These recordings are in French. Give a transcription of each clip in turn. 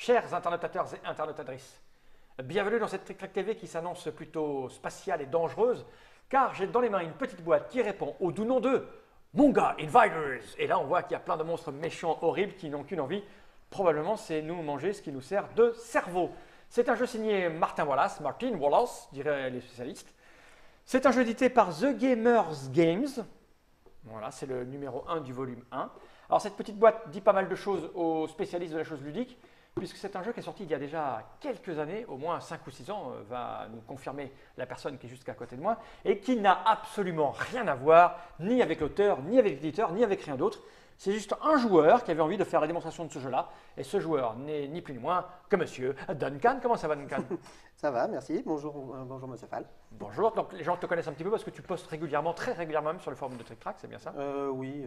Chers internautateurs et internautatrices, bienvenue dans cette Trick Track TV qui s'annonce plutôt spatiale et dangereuse, car j'ai dans les mains une petite boîte qui répond au doux nom de Munga Invaders. Et là, on voit qu'il y a plein de monstres méchants, horribles, qui n'ont qu'une envie. Probablement, c'est nous manger ce qui nous sert de cerveau. C'est un jeu signé Martin Wallace, diraient les spécialistes. C'est un jeu édité par The Gamers Games. Voilà, c'est le numéro 1 du volume 1. Alors, cette petite boîte dit pas mal de choses aux spécialistes de la chose ludique, puisque c'est un jeu qui est sorti il y a déjà quelques années, au moins 5 ou 6 ans, va nous confirmer la personne qui est juste à côté de moi, et qui n'a absolument rien à voir, ni avec l'auteur, ni avec l'éditeur, ni avec rien d'autre. C'est juste un joueur qui avait envie de faire la démonstration de ce jeu-là, et ce joueur n'est ni plus ni moins que monsieur Duncan. Comment ça va, Duncan? Ça va, merci. Bonjour, bonjour Monsieur Fall. Bonjour, donc les gens te connaissent un petit peu parce que tu postes régulièrement, très régulièrement même sur le forum de Trick Track, c'est bien ça? Oui,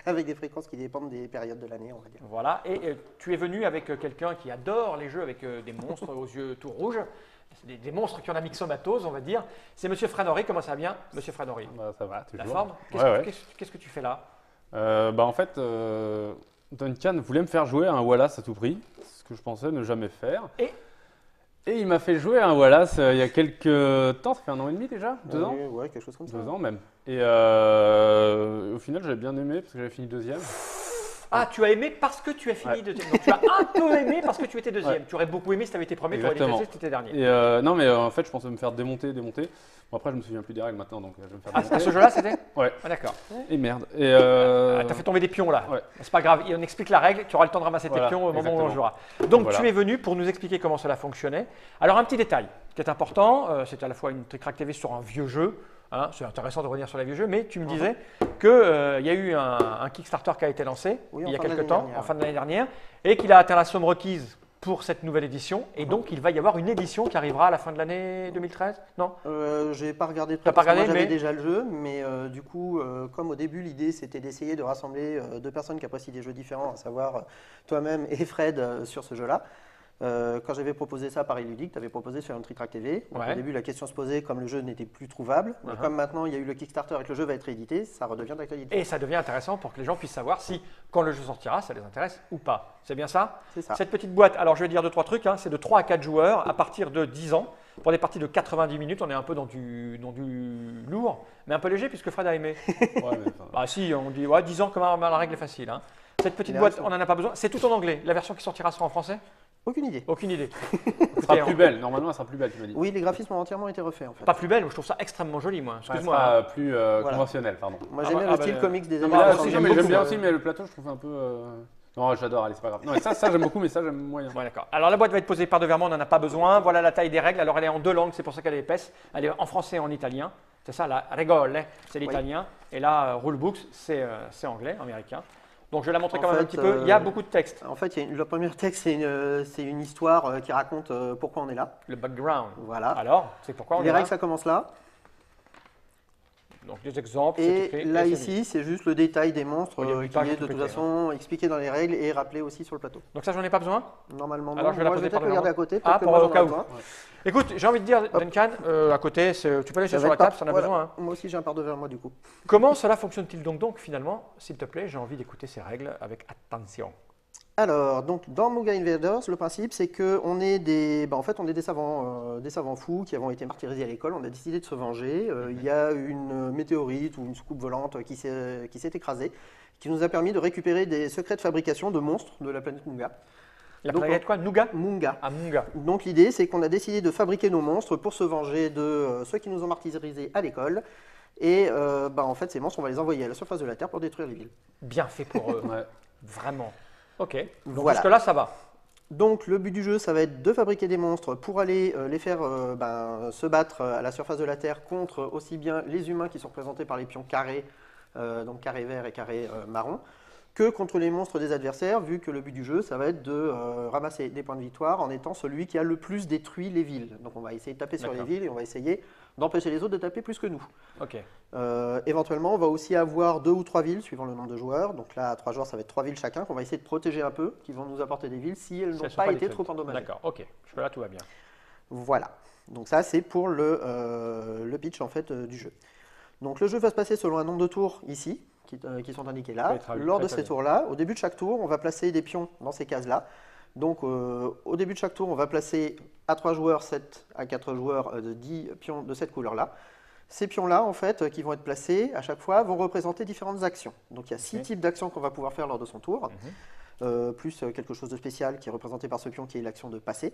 avec des fréquences qui dépendent des périodes de l'année, on va dire. Voilà, et tu es venu avec quelqu'un qui adore les jeux avec des monstres aux yeux tout rouges, des monstres qui ont la myxomatose, on va dire. C'est Monsieur Franori. Comment ça va bien, Monsieur Franori? Ça va, toujours. La forme? Qu'est-ce que tu fais là? En fait, Duncan voulait me faire jouer à un Wallace à tout prix, ce que je pensais ne jamais faire. Et il m'a fait jouer à un Wallace il y a quelques temps, ça fait 1 an et demi déjà, 2 ans. Ouais, quelque chose comme ça. 2 ans même. Et au final, j'avais bien aimé parce que j'avais fini 2e. Ah, tu as aimé parce que tu as fini deuxième. Donc tu as un peu aimé parce que tu étais deuxième. Ouais. Tu aurais beaucoup aimé si tu avais été premier, tu aurais détesté si tu étais dernier. Et non, mais en fait, je pensais me faire démonter. Bon, après, je me souviens plus des règles maintenant, donc je vais me faire démonter. Ah, ce jeu-là, c'était? Ouais. Ah, d'accord. Et merde. Et t'as fait tomber des pions là. Ouais. C'est pas grave, on explique la règle, tu auras le temps de ramasser tes pions au moment où on jouera. Donc voilà. tu es venu pour nous expliquer comment cela fonctionnait. Alors un petit détail qui est important, c'est à la fois une Trick Track TV sur un vieux jeu. Hein, c'est intéressant de revenir sur les vieux jeux, mais tu me disais qu'il y a eu un Kickstarter qui a été lancé il y a quelques temps, en fin de l'année dernière, et qu'il a atteint la somme requise pour cette nouvelle édition. Et donc, il va y avoir une édition qui arrivera à la fin de l'année 2013, non? Je n'ai pas regardé T'as pas regardé, j'avais mais déjà le jeu, mais du coup, comme au début, l'idée c'était d'essayer de rassembler 2 personnes qui apprécient des jeux différents, à savoir toi-même et Fred sur ce jeu-là. Quand j'avais proposé ça à Paris Ludique, tu avais proposé de faire une Trick Track TV. Donc, au début, la question se posait comme le jeu n'était plus trouvable. Mais comme maintenant, il y a eu le Kickstarter et que le jeu va être réédité, ça redevient d'actualité. Et ça devient intéressant pour que les gens puissent savoir si, quand le jeu sortira, ça les intéresse ou pas. C'est bien ça? C'est ça. Cette petite boîte, alors je vais dire 2-3 trucs, hein, c'est de 3 à 4 joueurs à partir de 10 ans. Pour des parties de 90 minutes, on est un peu dans du lourd, mais un peu léger puisque Fred a aimé. Bah si, on dit 10 ans, comme la règle est facile. Hein. Cette petite boîte, on n'en a pas besoin. C'est tout en anglais. La version qui sortira sera en français? Aucune idée. Aucune idée. Elle sera plus belle. Normalement, elle sera plus belle, tu m'as dit. Oui, les graphismes ont entièrement été refaits en fait. Pas plus belle, je trouve ça extrêmement joli, moi. Excuse-moi. Elle sera plus conventionnelle, pardon. Moi, j'aime bien le style comics des années J'aime 70. bien aussi, mais le plateau, je trouve un peu. Non, j'adore, allez, c'est pas grave. Non, mais ça j'aime beaucoup, mais ça, j'aime moyen. Ouais, d'accord. Alors, la boîte va être posée par devers, on n'en a pas besoin. Voilà la taille des règles. Alors, elle est en 2 langues, c'est pour ça qu'elle est épaisse. Elle est en français et en italien. C'est ça, la regole, c'est l'italien. Et là, rulebooks, c'est anglais, américain. Donc, je vais la montrer quand même un petit peu. Il y a beaucoup de texte. En fait, le premier texte, c'est une histoire qui raconte pourquoi on est là. Le background. Voilà. Alors, c'est pourquoi on est là. Les règles, ça commence là. Donc, des exemples. Et là, ici, c'est juste le détail des monstres qui est de toute façon expliqué dans les règles et rappelé aussi sur le plateau. Donc, ça, j'en ai pas besoin? Normalement, non. Alors, je vais la Moi, je vais poser peut-être le garder à côté. Ah, pour au cas où. Ouais. Écoute, j'ai envie de dire, Duncan, à côté, tu peux laisser sur la table si on a besoin. Hein. Moi aussi, j'ai un par devers moi, du coup. Comment cela fonctionne-t-il donc finalement? S'il te plaît, j'ai envie d'écouter ces règles avec attention. Alors, donc, dans Munga Invaders, le principe, c'est qu'on est des savants fous qui avons été martyrisés à l'école. On a décidé de se venger. Il y a une météorite ou une soucoupe volante qui s'est écrasée, qui nous a permis de récupérer des secrets de fabrication de monstres de la planète Munga. La planète quoi? Nougat? Munga. Ah, Munga. Donc, l'idée, c'est qu'on a décidé de fabriquer nos monstres pour se venger de ceux qui nous ont martyrisés à l'école. Et en fait, ces monstres, on va les envoyer à la surface de la Terre pour détruire les villes. Bien fait pour eux. Vraiment. Ok. Donc voilà. jusque-là, ça va. Donc le but du jeu, ça va être de fabriquer des monstres pour aller les faire se battre à la surface de la Terre contre aussi bien les humains qui sont représentés par les pions carrés, donc carré vert et carré marron, que contre les monstres des adversaires, vu que le but du jeu, ça va être de ramasser des points de victoire en étant celui qui a le plus détruit les villes. Donc on va essayer de taper sur les villes et on va essayer d'empêcher les autres de taper plus que nous. Ok. Éventuellement, on va aussi avoir 2 ou 3 villes, suivant le nombre de joueurs. Donc là, à 3 joueurs, ça va être 3 villes chacun, qu'on va essayer de protéger un peu, qui vont nous apporter des villes si elles n'ont pas été trop endommagées. D'accord, ok. Jusque-là, tout va bien. Voilà. Donc ça, c'est pour le pitch en fait, du jeu. Donc le jeu va se passer selon un nombre de tours ici, qui sont indiqués là. Lors de ces tours-là, au début de chaque tour, on va placer des pions dans ces cases-là. Donc au début de chaque tour, on va placer à 3 joueurs, 7 à 4 joueurs de 10 pions de cette couleur-là. Ces pions-là, en fait, qui vont être placés à chaque fois, vont représenter différentes actions. Donc il y a 6 types d'actions qu'on va pouvoir faire lors de son tour, plus quelque chose de spécial qui est représenté par ce pion qui est l'action de passer.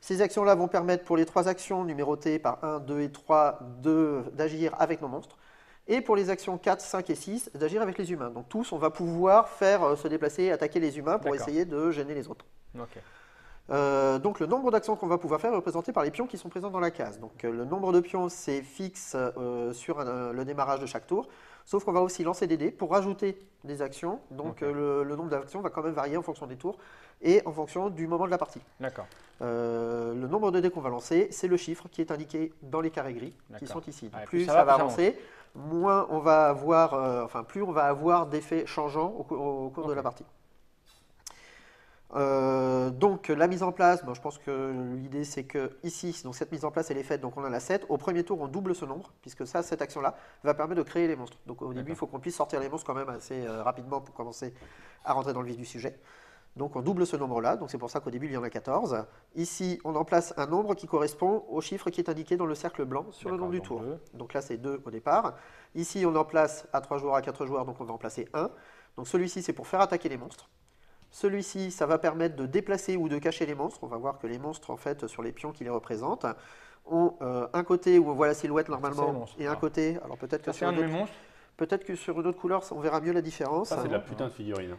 Ces actions-là vont permettre pour les 3 actions numérotées par 1, 2 et 3 d'agir avec nos monstres. Et pour les actions 4, 5 et 6, d'agir avec les humains. Donc tous, on va pouvoir faire se déplacer, attaquer les humains pour essayer de gêner les autres. Donc le nombre d'actions qu'on va pouvoir faire est représenté par les pions qui sont présents dans la case. Donc le nombre de pions, c'est fixe sur le démarrage de chaque tour. Sauf qu'on va aussi lancer des dés pour rajouter des actions. Donc le nombre d'actions va quand même varier en fonction des tours et en fonction du moment de la partie. D'accord. Le nombre de dés qu'on va lancer, c'est le chiffre qui est indiqué dans les carrés gris qui sont ici. Donc, plus ça va avancer, moins on va avoir, plus on va avoir d'effets changeants au cours de la partie. Donc la mise en place, je pense que l'idée c'est que ici, donc cette mise en place elle est faite, donc on en a 7. Au premier tour on double ce nombre, puisque cette action-là va permettre de créer les monstres. Donc au début il faut qu'on puisse sortir les monstres quand même assez rapidement pour commencer à rentrer dans le vif du sujet. Donc on double ce nombre-là, donc c'est pour ça qu'au début il y en a 14. Ici on en place un nombre qui correspond au chiffre qui est indiqué dans le cercle blanc sur le nombre du tour. Donc là c'est 2 au départ. Ici on en place à 3 joueurs, à 4 joueurs, donc on va en placer 1. Donc celui-ci c'est pour faire attaquer les monstres. Celui-ci, ça va permettre de déplacer ou de cacher les monstres. On va voir que les monstres, en fait, sur les pions qui les représentent, ont un côté où on voit la silhouette normalement et un côté. Alors peut-être que sur une autre couleur, on verra mieux la différence. Ça, c'est de la putain de figurine.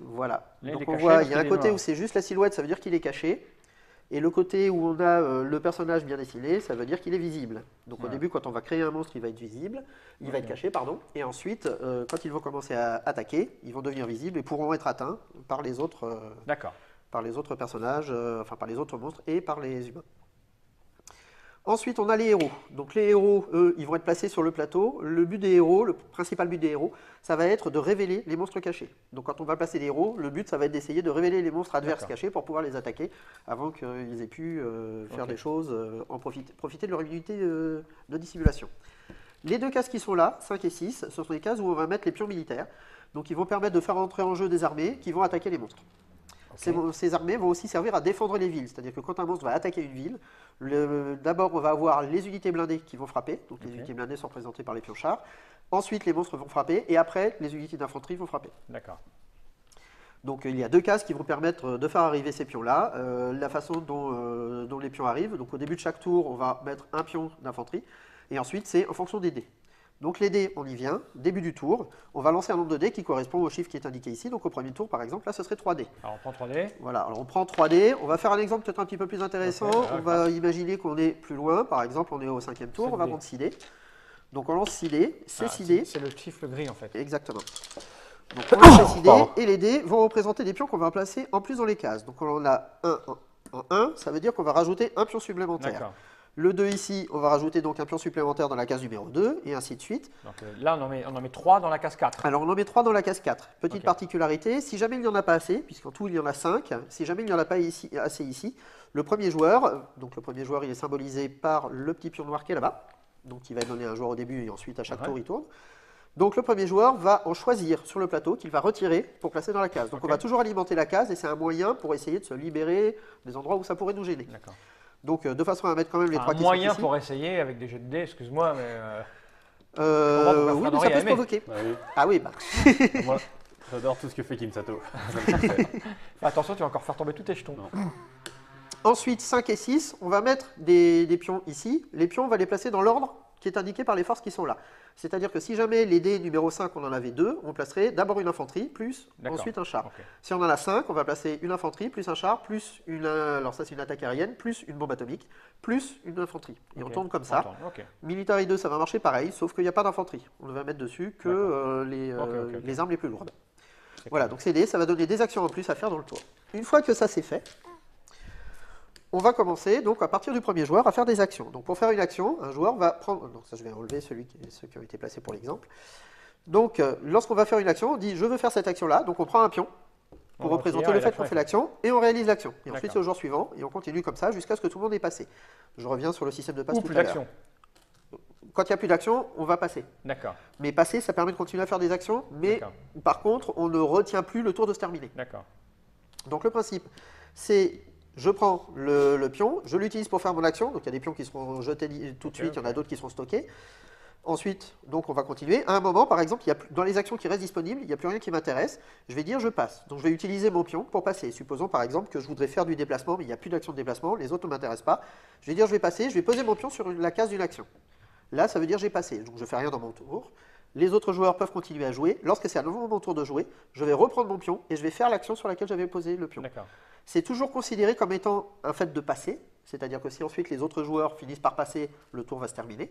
Voilà. Donc on voit, il y a un côté où c'est juste la silhouette, ça veut dire qu'il est caché. Et le côté où on a le personnage bien dessiné, ça veut dire qu'il est visible. Donc au début, quand on va créer un monstre, il va être visible, il va être caché, pardon. Et ensuite, quand ils vont commencer à attaquer, ils vont devenir visibles et pourront être atteints par les autres, personnages, par les autres monstres et par les humains. Ensuite, on a les héros. Donc les héros, eux, ils vont être placés sur le plateau. Le but des héros, le principal but des héros, ça va être de révéler les monstres cachés. Donc quand on va placer les héros, le but, ça va être d'essayer de révéler les monstres adverses cachés pour pouvoir les attaquer avant qu'ils aient pu faire des choses, profiter de leur immunité de dissimulation. Les 2 cases qui sont là, 5 et 6, ce sont les cases où on va mettre les pions militaires. Donc ils vont permettre de faire entrer en jeu des armées qui vont attaquer les monstres. Ces armées vont aussi servir à défendre les villes, c'est-à-dire que quand un monstre va attaquer une ville, d'abord on va avoir les unités blindées qui vont frapper, donc les unités blindées sont représentées par les pionchars, ensuite les monstres vont frapper, et après les unités d'infanterie vont frapper. D'accord. Donc il y a 2 cases qui vont permettre de faire arriver ces pions-là, la façon dont les pions arrivent, donc au début de chaque tour on va mettre un pion d'infanterie, et ensuite c'est en fonction des dés. Donc les dés, on y vient, début du tour, on va lancer un nombre de dés qui correspond au chiffre qui est indiqué ici. Donc au premier tour, par exemple, là, ce serait 3 dés. Alors on prend 3 dés. Voilà, alors on prend 3 dés. On va faire un exemple peut-être un petit peu plus intéressant. On va imaginer qu'on est plus loin. Par exemple, on est au 5e tour, on va prendre 6 dés. Donc on lance 6 dés, c'est 6 dés. C'est le chiffre gris en fait. Exactement. Donc on lance 6 dés et les dés vont représenter des pions qu'on va placer en plus dans les cases. Donc on en a 1 en 1, ça veut dire qu'on va rajouter un pion supplémentaire. Le 2 ici, on va rajouter donc un pion supplémentaire dans la case numéro 2, et ainsi de suite. Donc là, on en met 3 dans la case 4. Alors on en met 3 dans la case 4. Petite particularité, si jamais il n'y en a pas assez, puisqu'en tout il y en a 5, si jamais il n'y en a pas assez ici, le premier joueur, il est symbolisé par le petit pion noir qui est là-bas, donc il va donner un joueur au début et ensuite à chaque tour il tourne. Donc le premier joueur va en choisir sur le plateau qu'il va retirer pour placer dans la case. Donc on va toujours alimenter la case et c'est un moyen pour essayer de se libérer des endroits où ça pourrait nous gêner. Donc, de façon à mettre quand même les 3 qui sont ici. Un moyen pour essayer avec des jets de dés, excuse-moi, mais... oui, mais ça peut se provoquer. Ah oui, bah. Moi, j'adore tout ce que fait Kim Sato. Attention, tu vas encore faire tomber tous tes jetons. Ensuite, 5 et 6, on va mettre des pions ici. Les pions, on va les placer dans l'ordre qui est indiqué par les forces qui sont là. C'est-à-dire que si jamais les dés numéro 5, on en avait 2, on placerait d'abord une infanterie, plus ensuite un char. Si on en a 5, on va placer une infanterie, plus un char, plus alors ça c'est une attaque aérienne, plus une bombe atomique, plus une infanterie. Et on tourne comme ça. Military 2, ça va marcher pareil, sauf qu'il n'y a pas d'infanterie. On ne va mettre dessus que les armes les plus lourdes. Voilà, donc ces dés, ça va donner des actions en plus à faire dans le tour. Une fois que ça c'est fait, on va commencer, donc à partir du premier joueur, à faire des actions. Donc pour faire une action, un joueur va prendre... Donc ça, je vais enlever ceux qui ont été placés pour l'exemple. Donc lorsqu'on va faire une action, on dit « je veux faire cette action-là ». Donc on prend un pion pour représenter le fait qu'on fait l'action, et on réalise l'action. Et ensuite c'est au joueur suivant, et on continue comme ça jusqu'à ce que tout le monde ait passé. Je reviens sur le système de passe tout à l'heure. Quand il n'y a plus d'action, on va passer. D'accord. Mais passer, ça permet de continuer à faire des actions, mais par contre, on ne retient plus le tour de se terminer. D'accord. Donc le principe, c'est je prends le pion, je l'utilise pour faire mon action. Donc il y a des pions qui seront jetés tout de suite, il y en a d'autres qui seront stockés. Ensuite, donc on va continuer. À un moment, par exemple, dans les actions qui restent disponibles, il n'y a plus rien qui m'intéresse. Je vais dire je passe. Donc je vais utiliser mon pion pour passer. Supposons par exemple que je voudrais faire du déplacement, mais il n'y a plus d'action de déplacement, les autres ne m'intéressent pas. Je vais dire je vais passer, je vais poser mon pion sur la case d'une action. Là, ça veut dire j'ai passé. Donc je ne fais rien dans mon tour. Les autres joueurs peuvent continuer à jouer. Lorsque c'est à nouveau mon tour de jouer, je vais reprendre mon pion et je vais faire l'action sur laquelle j'avais posé le pion. C'est toujours considéré comme étant un fait de passer. C'est-à-dire que si ensuite les autres joueurs finissent par passer, le tour va se terminer.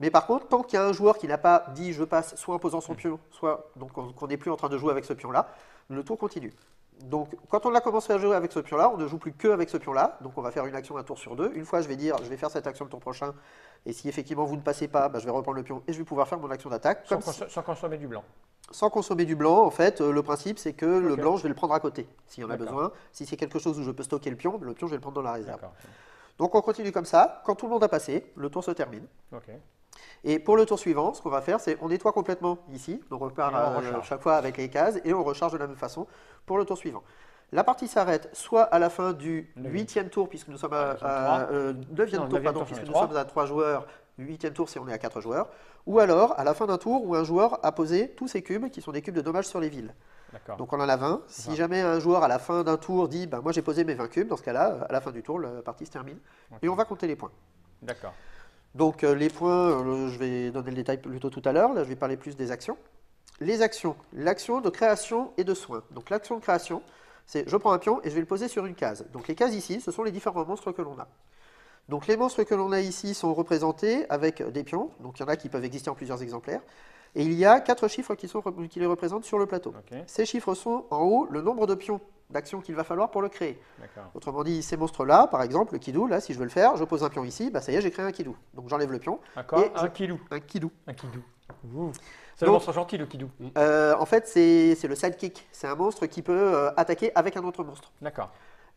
Mais par contre, tant qu'il y a un joueur qui n'a pas dit je passe, soit en posant son pion, soit donc qu'on n'est plus en train de jouer avec ce pion-là, le tour continue. Donc quand on a commencé à jouer avec ce pion-là, on ne joue plus qu'avec ce pion-là. Donc on va faire une action un tour sur deux. Une fois, je vais dire je vais faire cette action le tour prochain. Et si effectivement vous ne passez pas, je vais reprendre le pion et je vais pouvoir faire mon action d'attaque. Sans consommer du blanc. Sans consommer du blanc, en fait, le principe c'est que le blanc, je vais le prendre à côté s'il y en a besoin. Si c'est quelque chose où je peux stocker le pion, je vais le prendre dans la réserve. Donc on continue comme ça. Quand tout le monde a passé, le tour se termine. Et pour le tour suivant, ce qu'on va faire, c'est on nettoie complètement ici. Donc on repart chaque fois avec les cases et on recharge de la même façon pour le tour suivant. La partie s'arrête soit à la fin du 8e tour, puisque nous sommes à 9e tour, pardon, puisque nous sommes à 3 joueurs, 8e tour si on est à 4 joueurs, ou alors à la fin d'un tour où un joueur a posé tous ses cubes, qui sont des cubes de dommages sur les villes. Donc on en a 20. Si jamais un joueur à la fin d'un tour dit moi j'ai posé mes 20 cubes, dans ce cas-là, à la fin du tour, la partie se termine. Et on va compter les points. Donc les points, je vais donner le détail plutôt tout à l'heure, là je vais parler plus des actions. Les actions, l'action de création et de soin. Donc l'action de création, c'est je prends un pion et je vais le poser sur une case. Donc les cases ici, ce sont les différents monstres que l'on a. Donc les monstres que l'on a ici sont représentés avec des pions, donc il y en a qui peuvent exister en plusieurs exemplaires. Et il y a 4 chiffres qui les représentent sur le plateau. Ces chiffres sont en haut le nombre de pions d'actions qu'il va falloir pour le créer. Autrement dit, ces monstres-là, par exemple, le kidou, là, si je veux le faire, je pose un pion ici, ça y est, j'ai créé un kidou. Donc j'enlève le pion. Un kidou. Un kidou. C'est le monstre gentil, le kidou. En fait, c'est le sidekick. C'est un monstre qui peut attaquer avec un autre monstre.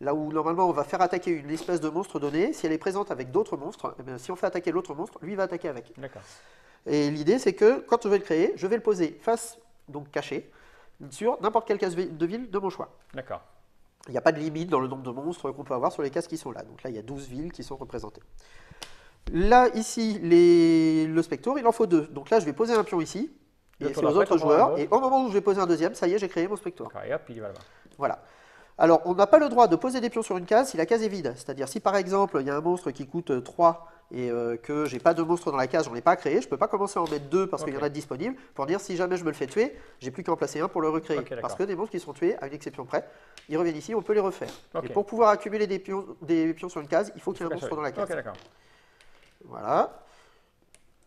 Là où normalement on va faire attaquer une espèce de monstre donné, si elle est présente avec d'autres monstres, si on fait attaquer l'autre monstre, lui il va attaquer avec. Et l'idée c'est que quand je vais le créer, je vais le poser face, donc caché, sur n'importe quelle case de ville de mon choix. Il n'y a pas de limite dans le nombre de monstres qu'on peut avoir sur les cases qui sont là. Donc là il y a 12 villes qui sont représentées. Là ici, le Spector, il en faut 2. Donc là je vais poser un pion ici, et c'est aux autres joueurs, et au moment où je vais poser un deuxième, ça y est, j'ai créé mon Spector. Et hop, il va là-bas. Voilà. Alors, on n'a pas le droit de poser des pions sur une case si la case est vide. C'est-à-dire, si par exemple, il y a un monstre qui coûte 3 et que j'ai pas de monstre dans la case, j'en ai pas créé, je ne peux pas commencer à en mettre 2 parce qu'il y en a de disponibles pour dire si jamais je me le fais tuer, j'ai plus qu'à en placer un pour le recréer. Parce que des monstres qui sont tués, à une exception près, ils reviennent ici, on peut les refaire. Et pour pouvoir accumuler des pions sur une case, il faut qu'il y ait un monstre dans la case. Voilà.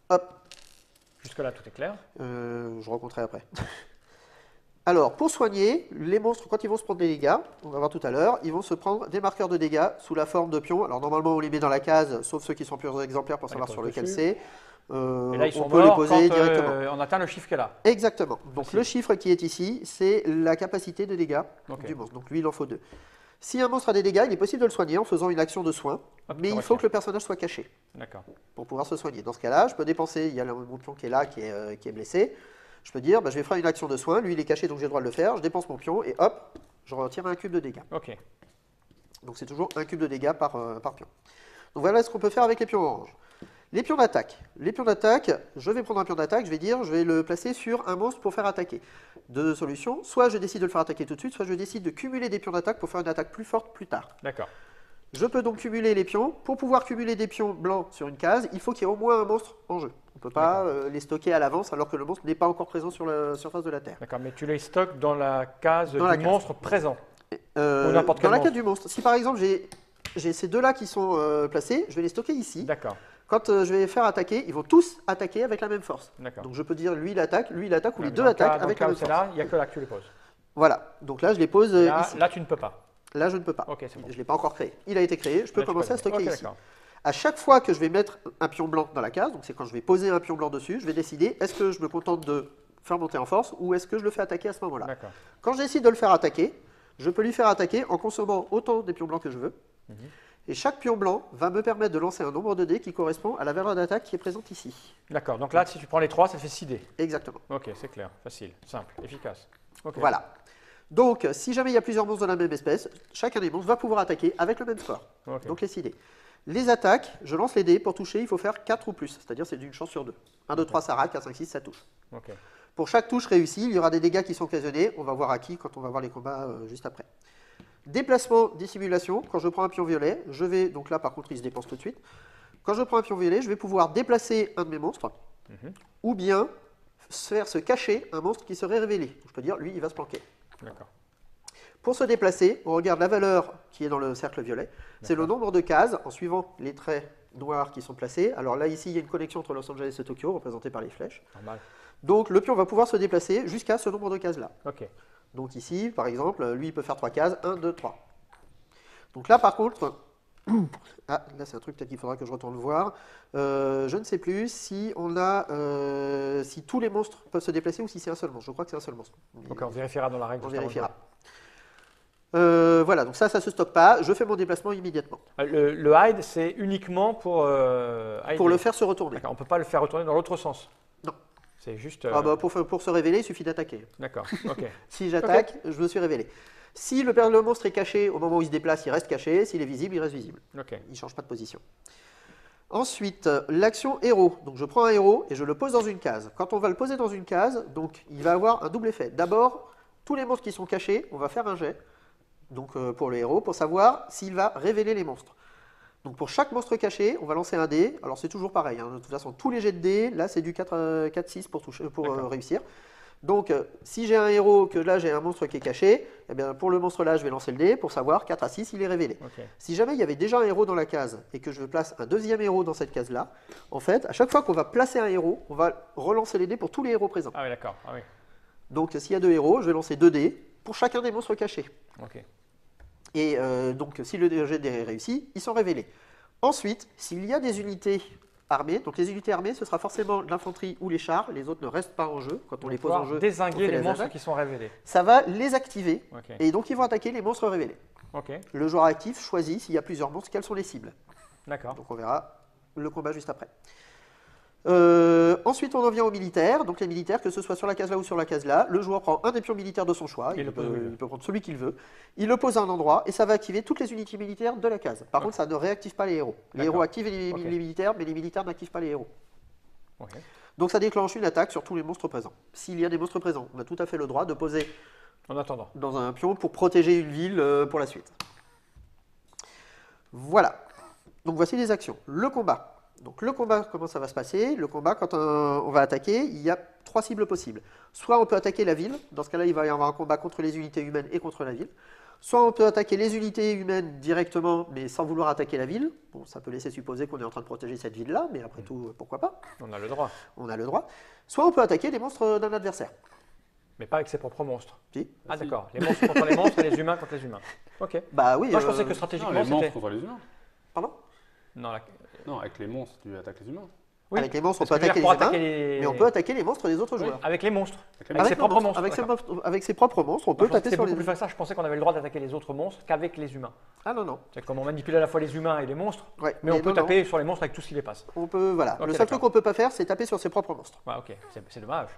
Hop. Jusque-là, tout est clair. Je raconterai après. Alors, pour soigner, les monstres, quand ils vont se prendre des dégâts, on va voir tout à l'heure, ils vont se prendre des marqueurs de dégâts sous la forme de pions. Alors, normalement, on les met dans la case, sauf ceux qui sont plusieurs exemplaires pour savoir sur lequel c'est. Et là, ils sont on peut les poser quand, directement. On atteint le chiffre qu'elle a. Exactement. Donc, le chiffre qui est ici, c'est la capacité de dégâts du monstre. Donc, lui, il en faut 2. Si un monstre a des dégâts, il est possible de le soigner en faisant une action de soin, mais il faut que le personnage soit caché pour pouvoir se soigner. Dans ce cas-là, je peux dépenser, il y a mon pion qui est là, qui est blessé. Je peux dire, je vais faire une action de soin, lui il est caché donc j'ai le droit de le faire, je dépense mon pion et hop, je retire un cube de dégâts. Donc c'est toujours un cube de dégâts par pion. Donc voilà ce qu'on peut faire avec les pions orange. Les pions d'attaque. Les pions d'attaque, je vais prendre un pion d'attaque, je vais le placer sur un monstre pour faire attaquer. Deux solutions, soit je décide de le faire attaquer tout de suite, soit je décide de cumuler des pions d'attaque pour faire une attaque plus forte plus tard. Je peux donc cumuler les pions. Pour pouvoir cumuler des pions blancs sur une case, il faut qu'il y ait au moins un monstre en jeu. On ne peut pas les stocker à l'avance alors que le monstre n'est pas encore présent sur la surface de la Terre. Mais tu les stockes dans la case du monstre présent. Dans la case du monstre. Si par exemple j'ai ces deux-là qui sont placés, je vais les stocker ici. Quand je vais faire attaquer, ils vont tous attaquer avec la même force. Donc je peux dire lui il attaque, ou les deux attaquent avec la même force. Il n'y a que là que tu les poses. Voilà. Donc là je les pose ici. Là tu ne peux pas. Là, je ne peux pas. Bon. Je ne l'ai pas encore créé. Il a été créé, je peux commencer à stocker ici. À chaque fois que je vais mettre un pion blanc dans la case, donc c'est quand je vais poser un pion blanc dessus, je vais décider est-ce que je me contente de faire monter en force ou est-ce que je le fais attaquer à ce moment-là. Quand je décide de le faire attaquer, je peux lui faire attaquer en consommant autant des pions blancs que je veux. Et chaque pion blanc va me permettre de lancer un nombre de dés qui correspond à la valeur d'attaque qui est présente ici. Donc là, si tu prends les 3, ça fait 6 dés. Exactement. C'est clair, facile, simple, efficace. Voilà. Donc, si jamais il y a plusieurs monstres de la même espèce, chacun des monstres va pouvoir attaquer avec le même score. Ok. Donc les 6 dés. Les attaques, je lance les dés, pour toucher, il faut faire 4 ou plus, c'est-à-dire c'est d'une chance sur 2. 1, 2, 3, ça rate, 4, 5, 6, ça touche. Ok. Pour chaque touche réussie, il y aura des dégâts qui sont occasionnés, on va voir à qui quand on va voir les combats juste après. Déplacement, dissimulation, quand je prends un pion violet, je vais, donc là par contre il se dépense tout de suite, quand je prends un pion violet, je vais pouvoir déplacer un de mes monstres, ou bien faire se cacher un monstre qui serait révélé. Je peux dire, lui, il va se planquer. D'accord. Pour se déplacer, on regarde la valeur qui est dans le cercle violet. C'est le nombre de cases en suivant les traits noirs qui sont placés. Alors là, ici, il y a une connexion entre Los Angeles et Tokyo, représentée par les flèches. Normal. Donc le pion va pouvoir se déplacer jusqu'à ce nombre de cases-là. Ok. Donc ici, par exemple, lui, il peut faire 3 cases. 1, 2, 3. Donc là, par contre... Ah, là, c'est un truc peut-être qu'il faudra que je retourne voir. Je ne sais plus si on a... si tous les monstres peuvent se déplacer ou si c'est un seul monstre. Je crois que c'est un seul monstre. Ok, on vérifiera dans la règle. On juste avant de vérifiera. Voilà, donc ça se stocke pas. Je fais mon déplacement immédiatement. Le hide, c'est uniquement pour hider. Pour le faire se retourner. D'accord, on ne peut pas le faire retourner dans l'autre sens. Non. C'est juste. Pour se révéler, il suffit d'attaquer. D'accord, ok. Si j'attaque, je me suis révélé. Si le monstre est caché, au moment où il se déplace, il reste caché. S'il est visible, il reste visible. Ok. Il ne change pas de position. Ensuite, l'action héros. Donc je prends un héros et je le pose dans une case. Quand on va le poser dans une case, donc il va avoir un double effet. D'abord, tous les monstres qui sont cachés, on va faire un jet. Donc pour le héros, pour savoir s'il va révéler les monstres. Donc pour chaque monstre caché, on va lancer un dé. Alors c'est toujours pareil, hein. De toute façon, tous les jets de dés, là c'est du 4-6 pour réussir. Donc si j'ai un héros, que là j'ai un monstre qui est caché, eh bien, pour le monstre là, je vais lancer le dé pour savoir 4 à 6, il est révélé. Ok. Si jamais il y avait déjà un héros dans la case et que je place un deuxième héros dans cette case-là, en fait, à chaque fois qu'on va placer un héros, on va relancer les dés pour tous les héros présents. Ah oui, d'accord. Ah oui. Donc s'il y a 2 héros, je vais lancer 2 dés pour chacun des monstres cachés. Ok. Et donc, si le jet de dés est réussi, ils sont révélés. Ensuite, s'il y a des unités armées, donc les unités armées, ce sera forcément l'infanterie ou les chars, les autres ne restent pas en jeu. Quand on les pose en jeu, on dézinguer fait les monstres attaques. qui sont révélés. Ça va les activer, Ok. et donc ils vont attaquer les monstres révélés. Ok. Le joueur actif choisit, s'il y a plusieurs monstres, quelles sont les cibles. D'accord. Donc on verra le combat juste après. Ensuite, on en vient aux militaires. Donc les militaires, que ce soit sur la case là ou sur la case là, le joueur prend un des pions militaires de son choix. Il peut prendre celui qu'il veut. Il le pose à un endroit et ça va activer toutes les unités militaires de la case. Par contre, ça ne réactive pas les héros. Les héros activent les militaires, mais les militaires n'activent pas les héros. Ok. Donc ça déclenche une attaque sur tous les monstres présents. S'il y a des monstres présents, on a tout à fait le droit de poser En attendant. dans un pion pour protéger une ville pour la suite. Voilà. Donc voici les actions. Le combat. Donc le combat, comment ça va se passer? Le combat, quand on va attaquer, il y a 3 cibles possibles. Soit on peut attaquer la ville, dans ce cas-là il va y avoir un combat contre les unités humaines et contre la ville. Soit on peut attaquer les unités humaines directement, mais sans vouloir attaquer la ville. Bon, ça peut laisser supposer qu'on est en train de protéger cette ville-là, mais après tout, pourquoi pas? On a le droit. On a le droit. Soit on peut attaquer les monstres d'un adversaire. Mais pas avec ses propres monstres. Si. Ah d'accord. Les monstres contre les monstres et les humains contre les humains. Ok. Bah oui. Moi je pensais que Non, stratégiquement les monstres c'était. contre les humains. Pardon? Non, Non, avec les monstres, tu attaques les humains. oui. Avec les monstres, on Parce peut que je veux attaquer dire, les pour humains, attaquer les- mais on peut attaquer les monstres des autres Oui, joueurs. avec les monstres. Avec les Avec ses nos propres monstres. avec ses propres monstres, on peut Moi, je pensais que taper c'était sur beaucoup les... plus facile. Je pensais qu'on avait le droit d'attaquer les autres monstres qu'avec les humains. Ah non, non. C'est comme on manipule à la fois les humains et les monstres, Ouais, mais on peut non, taper sur les monstres avec tout ce qui les passe. On peut, voilà. Ok, Le seul d'accord. truc qu'on peut pas faire, c'est taper sur ses propres monstres. Ouais, ok, c'est dommage.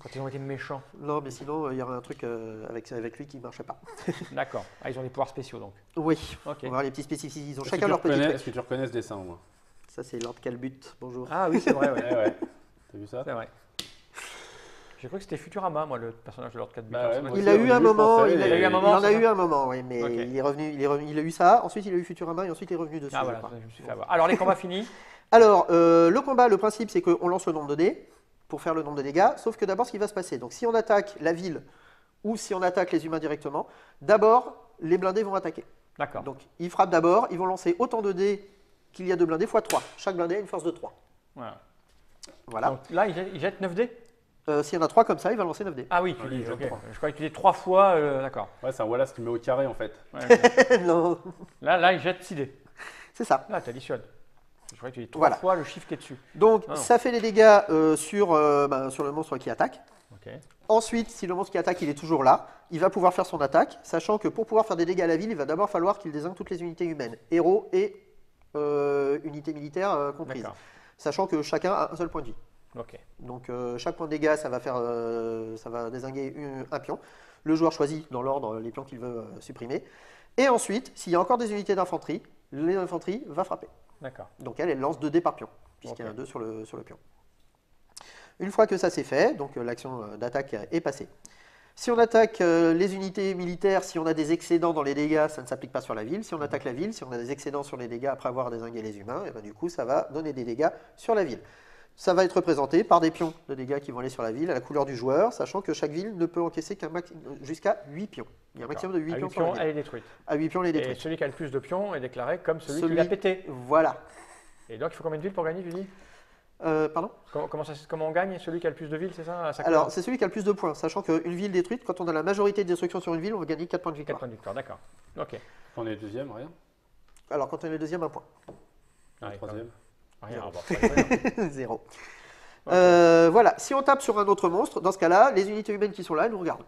Quand ils ont été méchants. Non, mais sinon, il y aurait un truc avec lui qui ne marchait pas. D'accord. Ah, ils ont des pouvoirs spéciaux donc. Oui, Ok. on va voir les petits spécifiques. Ils ont Est-ce chacun que leur tu petit reconnais- truc. Est-ce que tu reconnais ce dessin au moins? Ça, c'est Lord Calbut. Bonjour. Ah oui, c'est vrai, ouais. Ouais, ouais. T'as vu ça? C'est vrai. J'ai cru que c'était Futurama, moi, le personnage de Lord Cadbury. Bah ouais, C'est vrai moi que Il aussi, a au eu un début, je moment, pensais, il a eu un moment, il en c'est a ça eu un moment, oui, mais Ok. il est revenu, il a eu ça. Ensuite, il a eu Futurama et ensuite il est revenu dessus. Ah je voilà, crois. je me suis fait avoir. Alors les combats finis. Alors, le combat, le principe, c'est qu'on lance le nombre de dés pour faire le nombre de dégâts. Sauf que d'abord, ce qui va se passer, donc si on attaque la ville ou si on attaque les humains directement, d'abord, les blindés vont attaquer. D'accord. Donc, ils frappent d'abord, ils vont lancer autant de dés qu'il y a de blindés fois 3. Chaque blindé a une force de 3. Voilà. Voilà. Donc là, il jette 9 dés. S'il y en a 3 comme ça, il va lancer 9 dés. Ah oui, tu Ah, dis, il jette ok. trois. Je croyais que tu dis 3 fois, d'accord. Ouais, c'est un Wallace qui met au carré en fait. Ouais, ok. Non, Là, il jette 6 dés. c'est ça. Là, tu additionnes. Je croyais que tu dis 3 Voilà. fois le chiffre qui est dessus. Donc, Ah non. ça fait les dégâts sur le monstre qui attaque. Ok. Ensuite, si le monstre qui attaque, il est toujours là, il va pouvoir faire son attaque, sachant que pour pouvoir faire des dégâts à la ville, il va d'abord falloir qu'il désigne toutes les unités humaines, héros et unités militaires comprises. D'accord. Sachant que chacun a un seul point de vie. Ok. Donc chaque point de dégâts, ça va dézinguer un pion. Le joueur choisit dans l'ordre les pions qu'il veut supprimer. Et ensuite, s'il y a encore des unités d'infanterie, l'infanterie va frapper. D'accord. Donc elle lance 2 dés par pion, puisqu'il y a un 2 sur le pion. Une fois que ça c'est fait, donc l'action d'attaque est passée. Si on attaque les unités militaires, si on a des excédents dans les dégâts, ça ne s'applique pas sur la ville. Si on attaque la ville, si on a des excédents sur les dégâts après avoir dézingué les humains, et ben du coup ça va donner des dégâts sur la ville. Ça va être représenté par des pions de dégâts qui vont aller sur la ville à la couleur du joueur, sachant que chaque ville ne peut encaisser jusqu'à 8 pions. Il y a un maximum de 8 pions sur la ville. Elle est détruite. À 8 pions, elle est détruite. Et celui qui a le plus de pions est déclaré comme celui qui l'a pété. Voilà. Et donc il faut combien de villes pour gagner, tu dis? Pardon? Comment on gagne? Celui qui a le plus de villes, c'est ça? Alors, c'est celui qui a le plus de points, sachant qu'une ville détruite, quand on a la majorité de destruction sur une ville, on va gagner 4 points de victoire. 4 points de victoire, d'accord. Ok. On est deuxième, rien. Alors, quand on est le deuxième, 1 point. Le troisième. Rien. Zéro. Zéro. Voilà, si on tape sur un autre monstre, dans ce cas-là, les unités humaines qui sont là, elles nous regardent.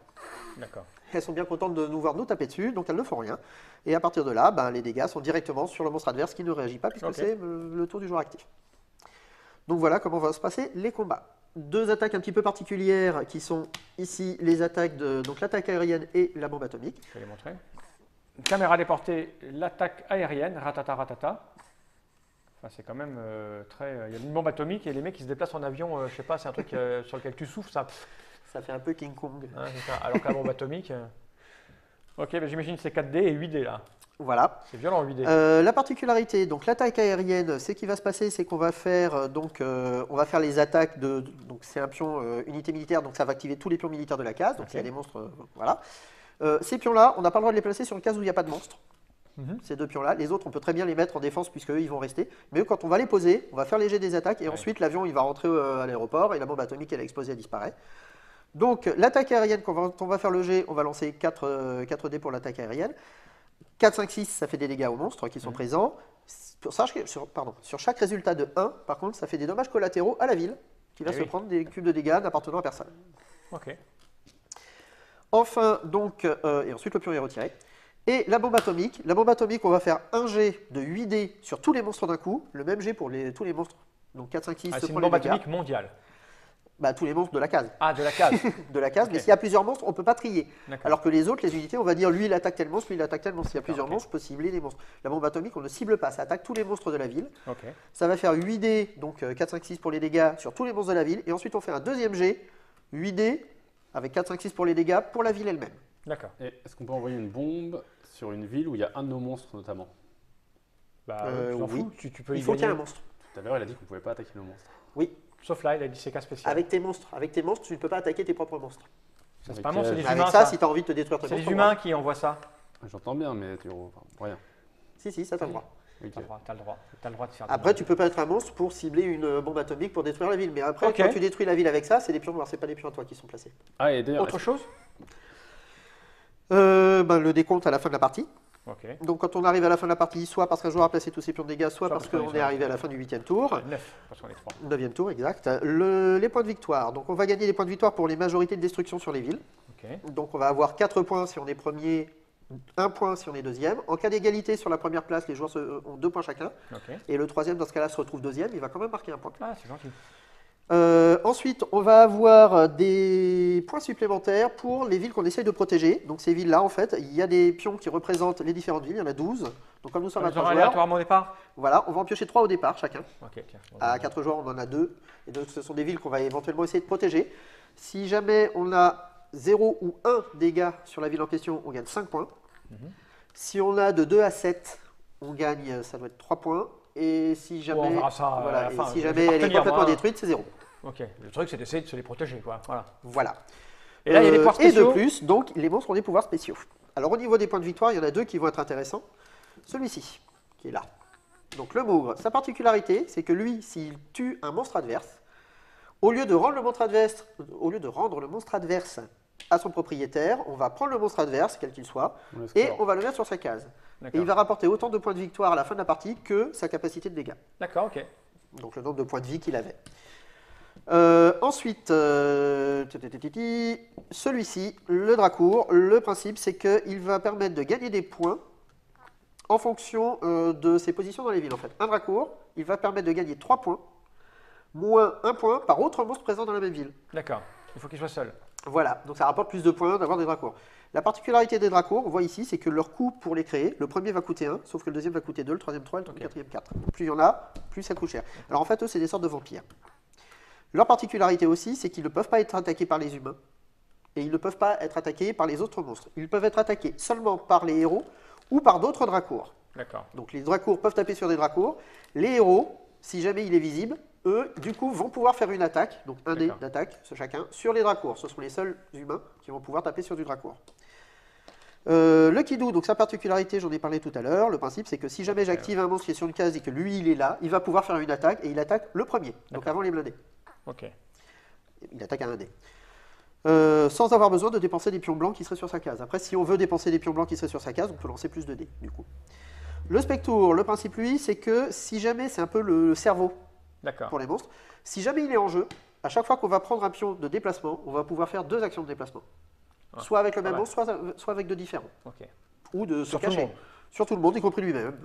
D'accord. Elles sont bien contentes de nous voir nous taper dessus, donc elles ne font rien. Et à partir de là, les dégâts sont directement sur le monstre adverse qui ne réagit pas, puisque c'est le tour du joueur actif. Donc voilà comment vont se passer les combats. 2 attaques un petit peu particulières qui sont ici les attaques de l'attaque aérienne et la bombe atomique. Je vais les montrer. Caméra déportée, l'attaque aérienne, ratata ratata. Enfin, c'est quand même très. Il y a une bombe atomique et les mecs qui se déplacent en avion, je sais pas, c'est un truc sur lequel tu souffles, ça. Ça fait un peu King Kong. Hein, c'est ça. Alors que la bombe atomique. Ok, j'imagine que c'est 4D et 8D là. Voilà. C'est violent 8D. La particularité, donc l'attaque aérienne, ce qui va se passer, c'est qu'on va faire on va faire les attaques de donc c'est un pion unité militaire, donc ça va activer tous les pions militaires de la case. Donc il y a des monstres, voilà. Ces pions-là, on n'a pas le droit de les placer sur une case où il n'y a pas de monstre. Ces 2 pions-là, les autres, on peut très bien les mettre en défense puisque eux, ils vont rester. Mais eux, quand on va les poser, on va faire les jets des attaques et ensuite l'avion, il va rentrer à l'aéroport et la bombe atomique, elle a explosé, elle disparaît. Donc l'attaque aérienne, quand on va faire le jet, on va lancer 4 dés pour l'attaque aérienne. 4, 5, 6, ça fait des dégâts aux monstres qui sont présents. Sur chaque résultat de 1, par contre, ça fait des dommages collatéraux à la ville, qui va se prendre des cubes de dégâts n'appartenant à personne. Ok. Enfin, donc, et ensuite le pion est retiré. Et la bombe atomique, on va faire un jet de 8 dés sur tous les monstres d'un coup, le même jet pour tous les monstres. Donc 4, 5, 6, c'est une bombe atomique mondiale. Tous les monstres de la case. Ah, de la case. De la case, mais s'il y a plusieurs monstres, on ne peut pas trier. D'accord. Alors que les autres, les unités, on va dire lui il attaque tel monstre, lui il attaque tel monstre. S'il y a plusieurs monstres, je peux cibler les monstres. La bombe atomique, on ne cible pas, ça attaque tous les monstres de la ville. Ok. Ça va faire 8 dés, donc 4, 5, 6 pour les dégâts sur tous les monstres de la ville. Et ensuite, on fait un deuxième jet, 8 dés, avec 4, 5, 6 pour les dégâts, pour la ville elle-même. D'accord. Et est-ce qu'on peut envoyer une bombe sur une ville où il y a un de nos monstres notamment? Oui. Tu peux Il faut qu'il y ait gagner. un monstre. Tout à l'heure, il a dit qu'on ne pouvait pas attaquer nos monstres. Oui, Sauf là, il a dit c'est cas spécial. avec tes monstres, tu ne peux pas attaquer tes propres monstres. Ça, c'est pas bon, c'est les Avec humains. ça, si tu as envie de te détruire tes C'est monstres, les humains qui envoient ça. J'entends bien, mais rien. Si, ça t'as le droit. Ok. T'as le droit de faire. Après, tu peux pas être un monstre pour cibler une bombe atomique pour détruire la ville. Mais après, quand tu détruis la ville avec ça, c'est des pions noirs, c'est pas des pions à toi qui sont placés. Ah, et d'ailleurs, Autre chose? Le décompte à la fin de la partie. Ok. Donc quand on arrive à la fin de la partie, soit parce qu'un joueur a placé tous ses pions de dégâts, soit parce qu'on est arrivé à la fin du 8e tour. 9, parce qu'on est 3. 9e tour, exact. Les points de victoire. Donc on va gagner les points de victoire pour les majorités de destruction sur les villes. Ok. Donc on va avoir 4 points si on est premier, 1 point si on est deuxième. En cas d'égalité sur la première place, les joueurs ont 2 points chacun. Ok. Et le troisième, dans ce cas-là, se retrouve deuxième. Il va quand même marquer 1 point. Ah, c'est gentil. Ensuite, on va avoir des points supplémentaires pour les villes qu'on essaye de protéger. Donc ces villes-là, en fait, il y a des pions qui représentent les différentes villes. Il y en a 12. Donc comme nous sommes à 3 joueurs, aléatoirement au départ? voilà, on va en piocher 3 au départ chacun. Ok, tiens. À 4 joueurs, on en a 2. Et donc ce sont des villes qu'on va éventuellement essayer de protéger. Si jamais on a 0 ou 1 dégât sur la ville en question, on gagne 5 points. Si on a de 2 à 7, on gagne, ça doit être 3 points. Et si jamais, on verra ça à voilà, la fin. et si Je vais jamais pas elle est retenir, complètement moi. détruite, c'est 0. Ok, le truc c'est d'essayer de se les protéger, quoi. Voilà. Voilà. Et là, il y a des pouvoirs Et de spéciaux. plus, donc, les monstres ont des pouvoirs spéciaux. Alors, au niveau des points de victoire, il y en a 2 qui vont être intéressants. Celui-ci, qui est là. Donc, le Mougre, sa particularité, c'est que lui, s'il tue un monstre adverse, au lieu de rendre le monstre adverse à son propriétaire, on va prendre le monstre adverse, quel qu'il soit, et on va le mettre sur sa case. Et il va rapporter autant de points de victoire à la fin de la partie que sa capacité de dégâts. D'accord, ok. Donc, le nombre de points de vie qu'il avait. Ensuite, celui-ci, le Dracour, le principe c'est qu'il va permettre de gagner des points en fonction de ses positions dans les villes en fait. Un Dracour, il va permettre de gagner 3 points, moins 1 point par autre monstre présent dans la même ville. D'accord. Il faut qu'il soit seul. Voilà, donc ça rapporte plus de points d'avoir des draps courts. La particularité des draps courts, on voit ici, c'est que leur coût pour les créer, le premier va coûter 1, sauf que le deuxième va coûter 2, le troisième 3, le quatrième 4. Plus il y en a, plus ça coûte cher. Alors en fait, eux, c'est des sortes de vampires. Leur particularité aussi, c'est qu'ils ne peuvent pas être attaqués par les humains, et ils ne peuvent pas être attaqués par les autres monstres. Ils peuvent être attaqués seulement par les héros ou par d'autres draps courts. D'accord. Donc les draps courts peuvent taper sur des draps courts. Les héros, si jamais il est visible, eux, du coup, vont pouvoir faire une attaque, donc un dé d'attaque, chacun, sur les draps courts. Ce sont les seuls humains qui vont pouvoir taper sur du drap court. Le Kidou, donc sa particularité, j'en ai parlé tout à l'heure. Le principe, c'est que si jamais j'active un monstre qui est sur une case et que lui, il est là, il va pouvoir faire une attaque et il attaque le premier, donc avant les blindés. Ok. Il attaque à un dé. Sans avoir besoin de dépenser des pions blancs qui seraient sur sa case. Après, si on veut dépenser des pions blancs qui seraient sur sa case, on peut lancer plus de dés, du coup. Le Spectour, le principe, lui, c'est que si jamais, c'est un peu le cerveau pour les monstres, si jamais il est en jeu, à chaque fois qu'on va prendre un pion de déplacement, on va pouvoir faire 2 actions de déplacement. Soit avec le même monstre, soit avec 2 différents. Ou de se cacher. Sur tout le monde, y compris lui-même.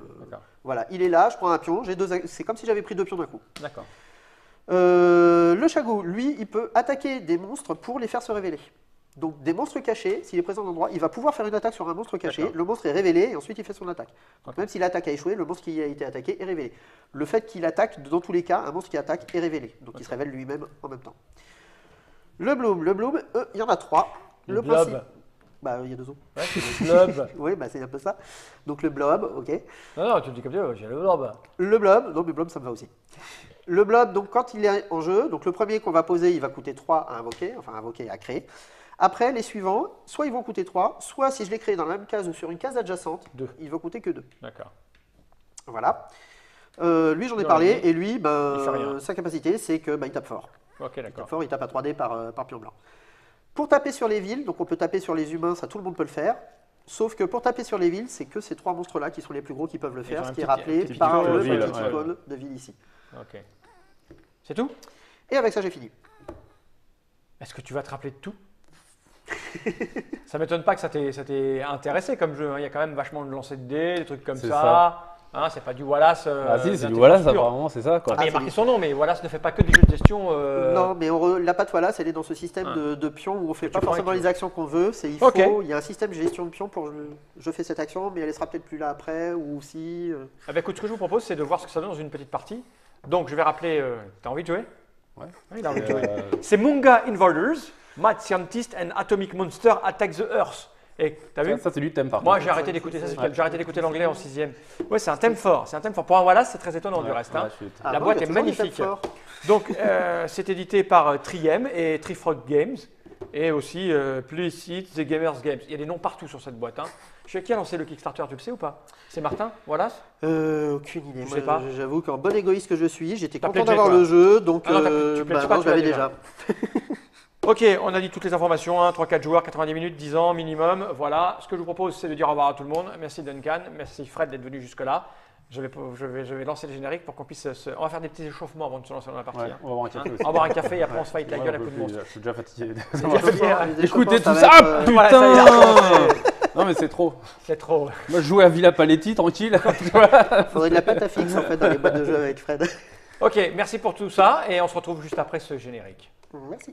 Voilà, il est là, je prends un pion, c'est comme si j'avais pris 2 pions d'un coup. D'accord. Le Shagou, lui, il peut attaquer des monstres pour les faire se révéler. Donc des monstres cachés, s'il est présent dans l'endroit, il va pouvoir faire une attaque sur un monstre caché, le monstre est révélé et ensuite il fait son attaque. Donc même si l'attaque a échoué, le monstre qui a été attaqué est révélé. Le fait qu'il attaque, dans tous les cas, un monstre qui attaque est révélé. Donc il se révèle lui-même en même temps. Le Bloom, il y en a 3. Le principe... Bah, il y a 2 autres. Ouais, c'est le blob. Oui, bah, c'est un peu ça. Donc le blob, ok. Non, tu le dis comme ça, j'ai le blob. Le blob, non mais blob ça me va aussi. Le blob, donc quand il est en jeu, donc le premier qu'on va poser, il va coûter 3 à invoquer, enfin invoquer à créer. Après, les suivants, soit ils vont coûter 3, soit si je les crée dans la même case ou sur une case adjacente, 2. Ils vont coûter que 2. D'accord. Voilà. Lui, j'en ai parlé, et lui, sa capacité, c'est que il tape fort. Ok, d'accord. Il tape fort, il tape à 3D par pion blanc. Pour taper sur les villes, donc on peut taper sur les humains, ça tout le monde peut le faire. Sauf que pour taper sur les villes, c'est que ces 3 monstres-là qui sont les plus gros qui peuvent le faire, ce qui est rappelé par le petit icône de ville ici. Ok. C'est tout? Et avec ça, j'ai fini. Est-ce que tu vas te rappeler de tout? Ça m'étonne pas que ça t'ait intéressé comme jeu. Il y a quand même vachement de lancer de dés, des trucs comme ça. Hein, c'est pas du Wallace. Ah si, c'est du Wallace, apparemment, c'est ça. Quoi. Ah, mais il a marqué son nom, mais Wallace ne fait pas que des jeux de gestion. Non, mais la patte Wallace, elle est dans ce système de pions où on fait pas forcément les actions qu'on veut. Il y a un système de gestion de pions pour je fais cette action, mais elle sera peut-être plus là après, ou si. Ah bah, écoute, ce que je vous propose, c'est de voir ce que ça donne dans une petite partie. Donc, je vais rappeler. T'as envie de jouer? Ouais. Il a envie de jouer. C'est Munga Invaders, Mad Scientist and Atomic Monster Attack the Earth. Et t'as vu? Ça, c'est du thème par contre. Moi, j'ai arrêté d'écouter ça. J'ai arrêté d'écouter l'anglais en 6e. Ouais, c'est un thème fort. C'est un thème fort. Pour un Wallace, c'est très étonnant du reste. Hein. La boîte est magnifique. Donc, c'est édité par Triem et Trifrog Games. Et aussi Playsit, The Gamers Games. Il y a des noms partout sur cette boîte. Hein. Je sais qui a lancé le Kickstarter, tu le sais ou pas? C'est Martin Wallace? Aucune idée. Je sais pas. J'avoue qu'en bon égoïste que je suis, j'étais content d'avoir le jeu, donc je l'avais déjà. Ok, on a dit toutes les informations, 3-4 joueurs, 90 minutes, 10 ans minimum. Voilà, ce que je vous propose, c'est de dire au revoir à tout le monde. Merci Duncan, merci Fred d'être venu jusque-là. Je vais lancer le générique pour qu'on puisse On va faire des petits échauffements avant de se lancer dans la partie. Ouais, on va boire un café aussi. On va boire un café et après on se fight la gueule à coups de monstre. Je suis déjà fatigué. Écoutez tout ça, putain. Non mais c'est trop. C'est trop. Moi je jouais à Villa Paletti, tranquille. Faudrait de la pâte à fixe en fait dans les boîtes de jeu avec Fred. Ok, merci pour tout ça et on se retrouve juste après ce générique. Merci.